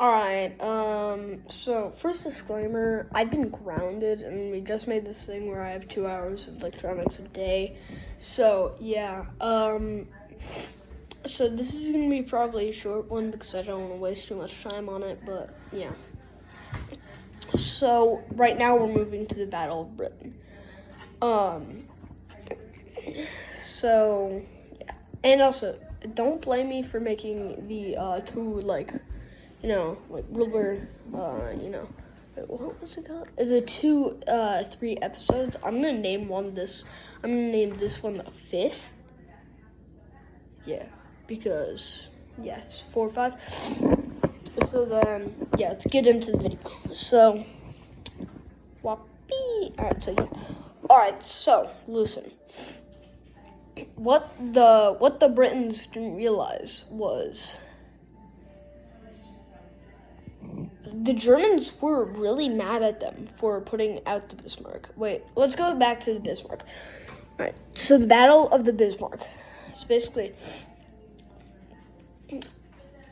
Alright, so first disclaimer, I've been grounded and we just made this thing where I have 2 hours of electronics a day. So, yeah, so this is going to be probably a short one because I don't want to waste too much time on it, but yeah. So, right now we're moving to the Battle of Britain. So, yeah. And also, don't blame me for making the, World War, what was it called? The 3 episodes. I'm gonna name this one the 5th. Yeah, because, it's 4 or 5. So then, let's get into the video. So, Alright, so, listen. What the Britons didn't realize was the Germans were really mad at them for putting out the Bismarck. Wait, let's go back to the Bismarck. All right, so the Battle of the Bismarck. It's basically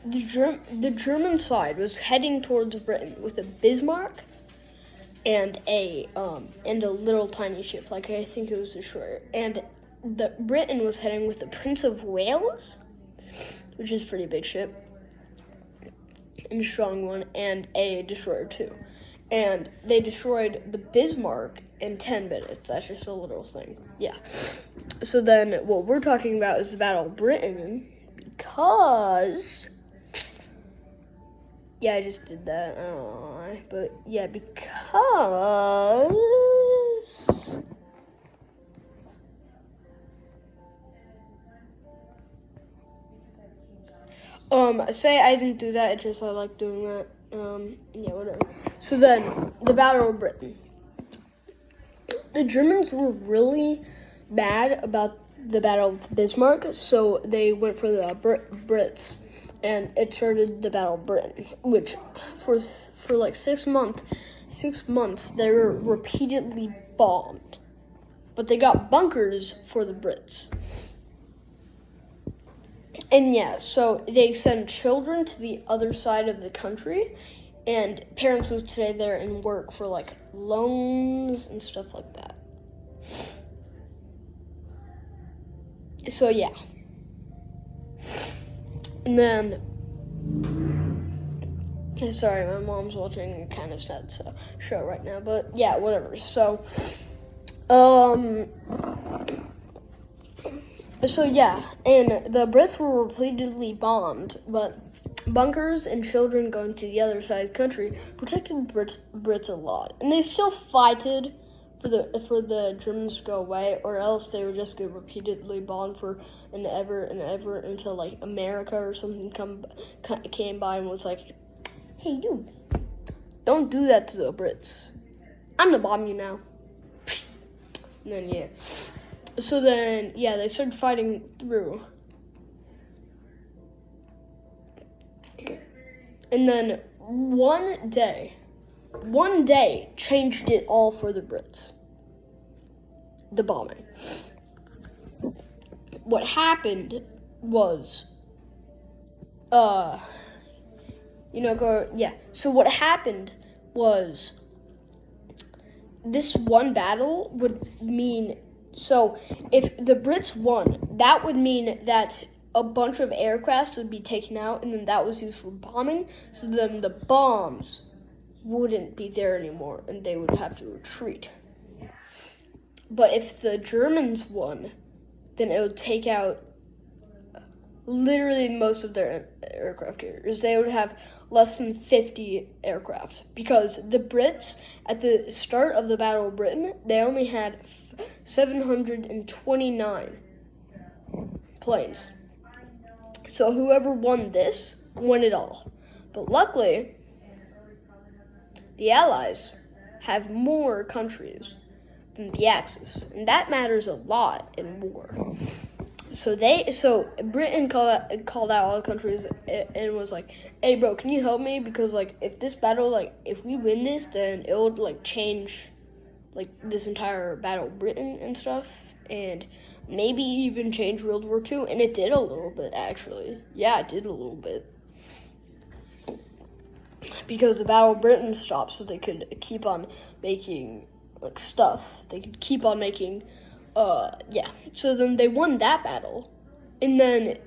the German side was heading towards Britain with a Bismarck and a little tiny ship, like I think it was a destroyer. And the Britain was heading with the Prince of Wales, which is a pretty big ship. And a strong one, and a destroyer too. And they destroyed the Bismarck in 10 minutes. That's just a little thing. Yeah. So then what we're talking about is the Battle of Britain, because I just did that. I don't know why. But yeah, because say I didn't do that, it's just I like doing that. Whatever. So then, the Battle of Britain. The Germans were really mad about the Battle of Bismarck, so they went for the Brits, and it started the Battle of Britain, which for like 6 months, they were repeatedly bombed. But they got bunkers for the Brits. And so they send children to the other side of the country, and parents would stay there and work for like loans and stuff like that. So and then, sorry, my mom's watching a kind of sad show right now, but whatever. So, and the Brits were repeatedly bombed, but bunkers and children going to the other side of the country protected Brits a lot. And they still fighted for the Germans to go away, or else they would just get repeatedly bombed for and ever until like America or something came by and was like, hey dude, don't do that to the Brits. I'm gonna bomb you now. And then So then, they started fighting through. And then one day changed it all for the Brits. The bombing. What happened was, So what happened was, this one battle would mean, so if the Brits won, that would mean that a bunch of aircraft would be taken out, and then that was used for bombing, so then the bombs wouldn't be there anymore, and they would have to retreat. But if the Germans won, then it would take out literally most of their aircraft carriers. They would have less than 50 aircraft, because the Brits, at the start of the Battle of Britain, they only had 729 planes. So whoever won this won it all. But luckily, the Allies have more countries than the Axis, and that matters a lot in war. So Britain called out all the countries and was like, hey bro, can you help me? Because like if this battle, like if we win this, then it would like change like this entire Battle of Britain and stuff, and maybe even change World War II. And it did a little bit, actually. Yeah, it did a little bit. because the Battle of Britain stopped, so they could keep on making like stuff. They could keep on making, yeah. So then they won that battle, and then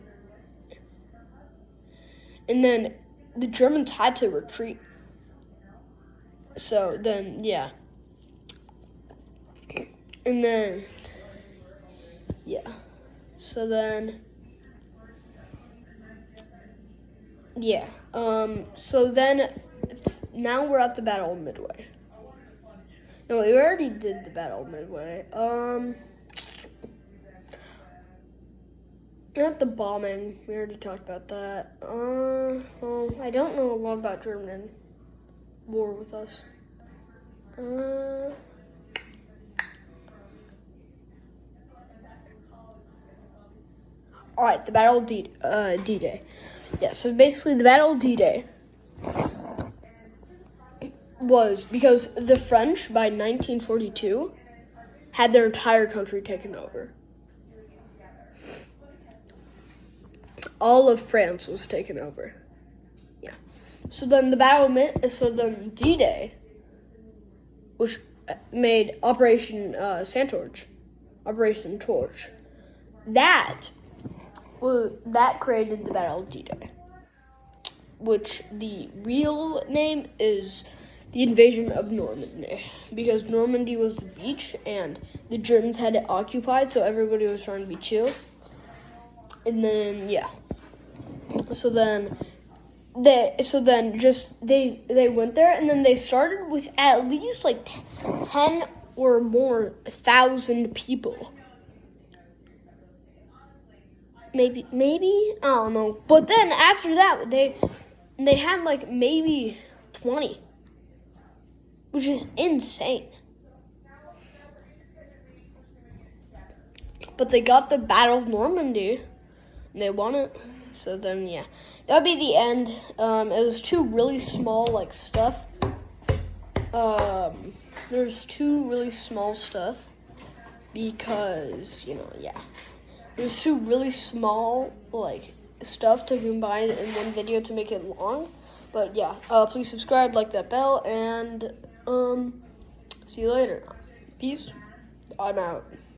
the Germans had to retreat. So then, yeah. And then, yeah. So then, yeah. So then, now we're at the Battle of Midway. No, we already did the Battle of Midway. Not the bombing. We already talked about that. Well, I don't know a lot about German war with us. All right, the Battle of D-Day. Yeah, so basically the Battle of D-Day was because the French, by 1942, had their entire country taken over. All of France was taken over. Yeah. So then D-Day, which made Operation Torch, that created the Battle of D-Day, which the real name is the invasion of Normandy, because Normandy was the beach and the Germans had it occupied, so everybody was trying to be chill. And then, yeah. So then they went there, and then they started with at least like 10 or more thousand people. Maybe I don't know. But then after that, they had like maybe 20, which is insane. But they got the Battle of Normandy. And they won it. So then, yeah, that would be the end. It was two really small, like, stuff. There's two really small stuff because, yeah. There's two really small, like, stuff to combine in one video to make it long. But, yeah, please subscribe, like that bell, and, see you later. Peace. I'm out.